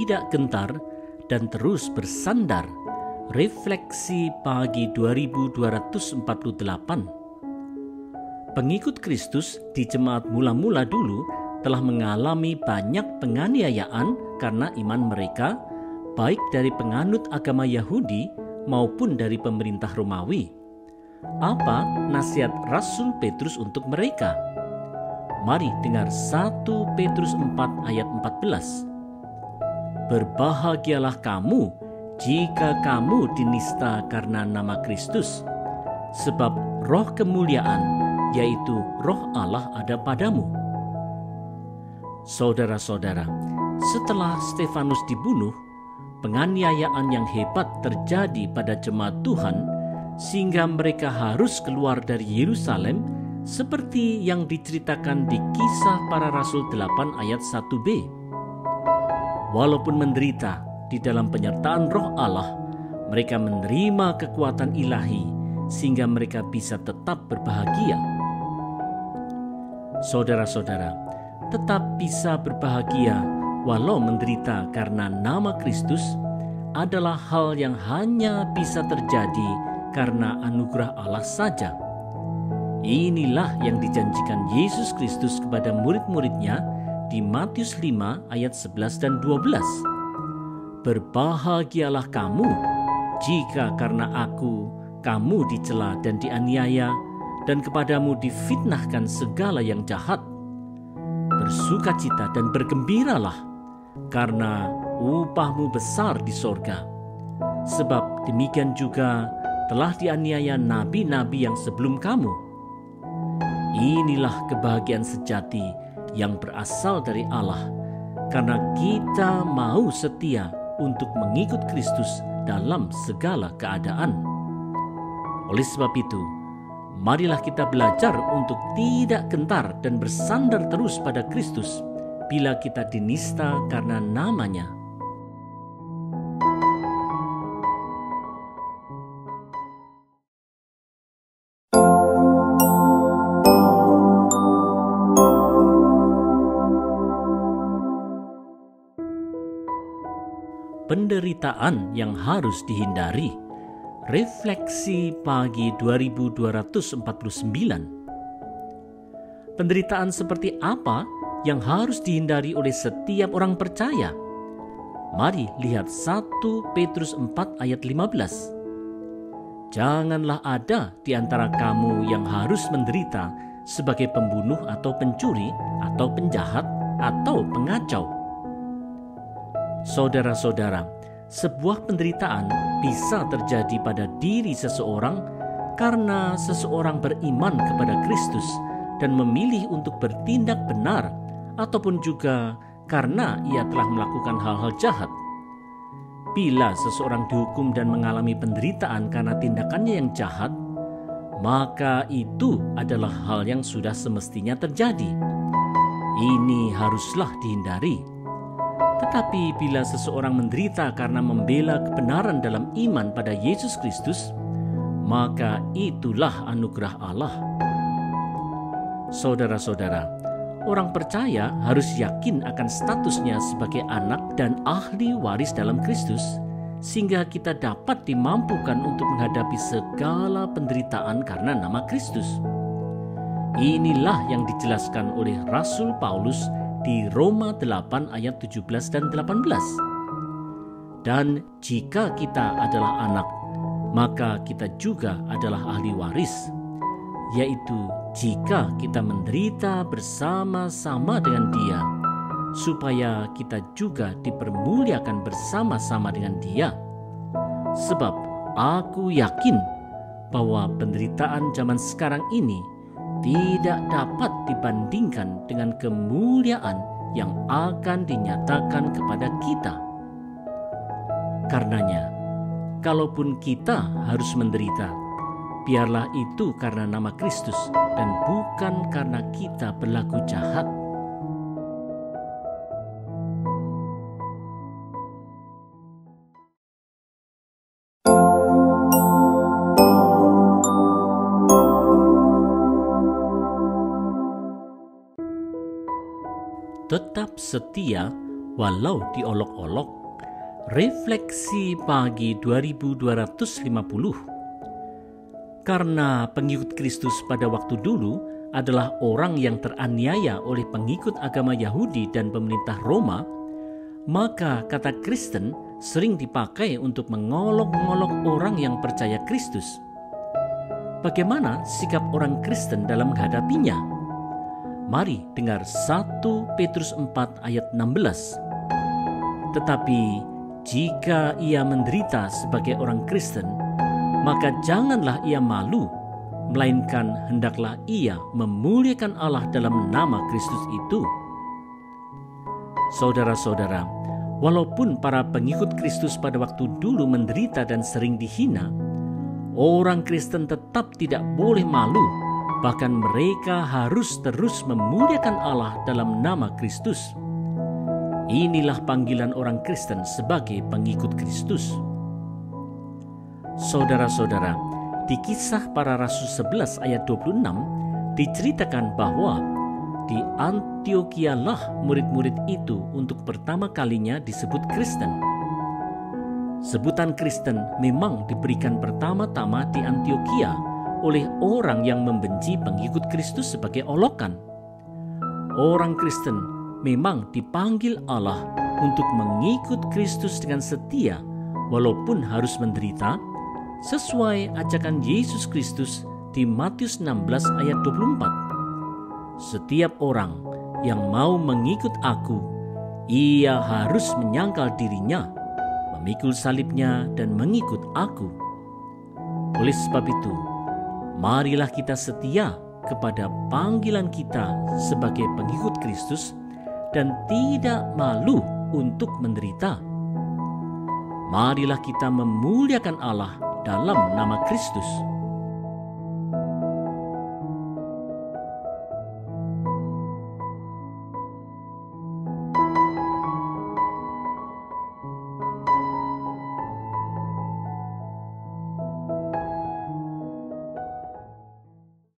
tidak gentar dan terus bersandar. Refleksi pagi 2248. Pengikut Kristus di jemaat mula-mula dulu telah mengalami banyak penganiayaan karena iman mereka, baik dari penganut agama Yahudi maupun dari pemerintah Romawi. Apa nasihat Rasul Petrus untuk mereka? Mari dengar 1 Petrus 4 ayat 14. Berbahagialah kamu jika kamu dinista karena nama Kristus, sebab roh kemuliaan, yaitu roh Allah ada padamu. Saudara-saudara, setelah Stefanus dibunuh, penganiayaan yang hebat terjadi pada jemaat Tuhan, sehingga mereka harus keluar dari Yerusalem, seperti yang diceritakan di Kisah Para Rasul 8 ayat 1b. Walaupun menderita di dalam penyertaan roh Allah, mereka menerima kekuatan ilahi sehingga mereka bisa tetap berbahagia. Saudara-saudara, tetap bisa berbahagia walau menderita karena nama Kristus adalah hal yang hanya bisa terjadi karena anugerah Allah saja. Inilah yang dijanjikan Yesus Kristus kepada murid-muridnya di Matius 5 ayat 11 dan 12. Berbahagialah kamu jika karena aku kamu dicela dan dianiaya dan kepadamu difitnahkan segala yang jahat. Bersukacita dan bergembiralah karena upahmu besar di sorga. Sebab demikian juga telah dianiaya nabi-nabi yang sebelum kamu. Inilah kebahagiaan sejati yang berasal dari Allah, karena kita mau setia untuk mengikut Kristus dalam segala keadaan. Oleh sebab itu, marilah kita belajar untuk tidak gentar dan bersandar terus pada Kristus bila kita dinista karena namanya. Penderitaan yang harus dihindari. Refleksi pagi 2249. Penderitaan seperti apa yang harus dihindari oleh setiap orang percaya? Mari lihat 1 Petrus 4 ayat 15. Janganlah ada di antara kamu yang harus menderita sebagai pembunuh atau pencuri atau penjahat atau pengacau. Saudara-saudara, sebuah penderitaan bisa terjadi pada diri seseorang karena seseorang beriman kepada Kristus dan memilih untuk bertindak benar, ataupun juga karena ia telah melakukan hal-hal jahat. Bila seseorang dihukum dan mengalami penderitaan karena tindakannya yang jahat, maka itu adalah hal yang sudah semestinya terjadi. Ini haruslah dihindari. Tetapi bila seseorang menderita karena membela kebenaran dalam iman pada Yesus Kristus, maka itulah anugerah Allah. Saudara-saudara, orang percaya harus yakin akan statusnya sebagai anak dan ahli waris dalam Kristus, sehingga kita dapat dimampukan untuk menghadapi segala penderitaan karena nama Kristus. Inilah yang dijelaskan oleh Rasul Paulus di Roma 8 ayat 17 dan 18. Dan jika kita adalah anak, maka kita juga adalah ahli waris, yaitu jika kita menderita bersama-sama dengan Dia, supaya kita juga dipermuliakan bersama-sama dengan Dia. Sebab aku yakin bahwa penderitaan zaman sekarang ini tidak dapat dibandingkan dengan kemuliaan yang akan dinyatakan kepada kita. Karenanya, kalaupun kita harus menderita, biarlah itu karena nama Kristus dan bukan karena kita berlaku jahat. Tetap setia walau diolok-olok. Refleksi pagi 2250. Karena pengikut Kristus pada waktu dulu adalah orang yang teraniaya oleh pengikut agama Yahudi dan pemerintah Roma, maka kata Kristen sering dipakai untuk mengolok-olok orang yang percaya Kristus. Bagaimana sikap orang Kristen dalam menghadapinya? Mari dengar 1 Petrus 4 ayat 16. Tetapi jika ia menderita sebagai orang Kristen, maka janganlah ia malu, melainkan hendaklah ia memuliakan Allah dalam nama Kristus itu. Saudara-saudara, walaupun para pengikut Kristus pada waktu dulu menderita dan sering dihina, orang Kristen tetap tidak boleh malu, bahkan mereka harus terus memuliakan Allah dalam nama Kristus. Inilah panggilan orang Kristen sebagai pengikut Kristus. Saudara-saudara, di Kisah Para Rasul 11 ayat 26 diceritakan bahwa di Antiokhia lah murid-murid itu untuk pertama kalinya disebut Kristen. Sebutan Kristen memang diberikan pertama-tama di Antiokhia oleh orang yang membenci pengikut Kristus sebagai olokan. Orang Kristen memang dipanggil Allah untuk mengikut Kristus dengan setia walaupun harus menderita, sesuai ajakan Yesus Kristus di Matius 16 ayat 24. Setiap orang yang mau mengikut aku, ia harus menyangkal dirinya, memikul salibnya dan mengikut aku. Oleh sebab itu, marilah kita setia kepada panggilan kita sebagai pengikut Kristus dan tidak malu untuk menderita. Marilah kita memuliakan Allah dalam nama Kristus.